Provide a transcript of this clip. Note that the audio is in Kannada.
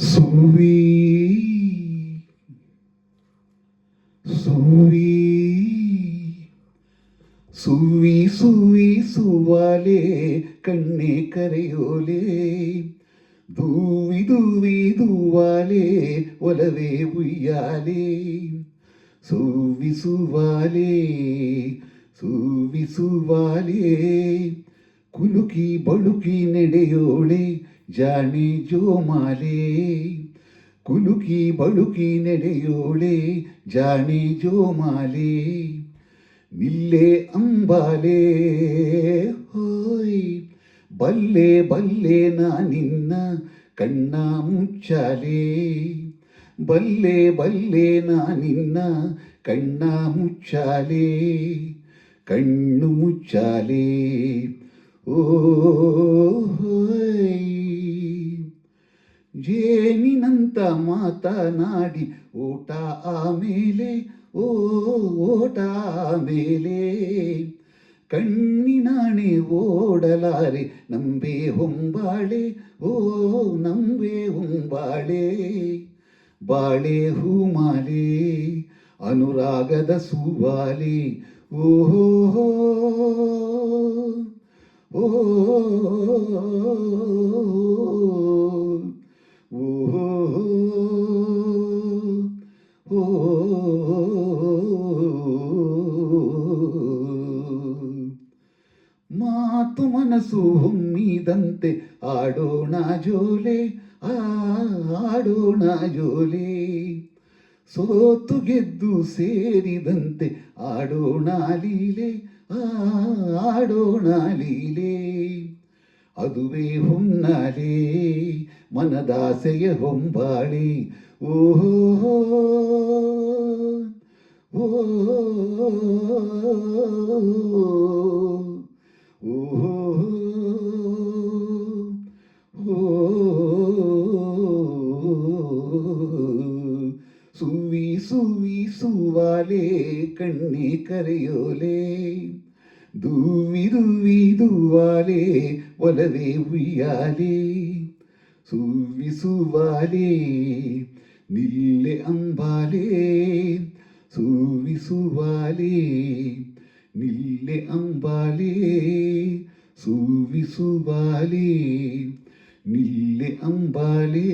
ಸುವಿ ಸುವಿ ಸುವಿ ಸುವಿ ಸುವಾಲೆ ಕಣ್ಣೆ ಕರೆಯೋಲೆ ದೂವಿ ದೂವಿ ದೂವಾಲೆ ಒಲವೇ ಉಯ್ಯಾಲೆ ಸುವಿ ಸುವಾಲೆ ಸುವಿ ಸುವಾಲೆ ಕುಲುಕಿ ಬಳುಕಿ ನಡೆಯೋಳೆ ಜಾಣೆ ಜೋಮಾಲೆ ಕುಲುಕಿ ಬಳುಕಿ ನಡೆಯೋಳೆ ಜಾಣೆ ಜೋಮಾಲೆ ನಿಲ್ಲೆ ಅಂಬಾಲೆ ಹೋಯ್ ಬಲ್ಲೆ ಬಲ್ಲೆ ನಿನ್ನ ಕಣ್ಣ ಮುಚ್ಚಾಲೆ ಬಲ್ಲೆ ಬಲ್ಲೆ ನಿನ್ನ ಕಣ್ಣ ಮುಚ್ಚಾಲೆ ಕಣ್ಣು ಮುಚ್ಚಾಲೆ ಓಯ್ ಜೇನಿನಂತ ಮಾತನಾಡಿ ಓಟ ಆಮೇಲೆ ಓಟ ಆಮೇಲೆ ಕಣ್ಣಿನಾಣೆ ಓಡಲಾರೆ ನಂಬೆ ಹೊಂಬಾಳೆ ನಂಬೆ ಹೊಂಬಾಳೆ ಬಾಳೆ ಹೂಮಾಲೆ ಅನುರಾಗದ ಸುವಾಲೆ ಓಹೋ ಓ ಮಾತು ಮನಸ್ಸು ಹೊಮ್ಮಿದಂತೆ ಆಡೋಣ ಜೋಲೆ ಆಡೋಣ ಜೋಲೆ ಸೋತು ಗೆದ್ದು ಸೇರಿದಂತೆ ಆಡೋಣ ಲೀಲೆ ಆಡೋಣ ಲೀಲೆ ಅದುವೇ ಹೊನ್ನಾಲೆ ಮನದಾಸೆಯ ಹೊಂಬಾಳೆ ಓಹೋ ಓ ಸುವಿ ಸುವಿ ಸುವಾಲೆ ಕಣ್ಣೆ ಕರೆಯೋಲೆ ದೂವಿ ದೂವಿ ದೂವಾಲೆ ಒಲವೇ ಉಯ್ಯಾಲೆ ಸುವಿ ಸುವಾಲೆ ನಿಲ್ಲೆ ಅಂಬಾಲೆ ಸುವಿ ಸುವಾಲೆ ನಿಲ್ಲೆ ಅಂಬಾಲೆ ಸುವಿ ಸುವಾಲೆ ನಿಲ್ಲೆ ಅಂಬಾಲೆ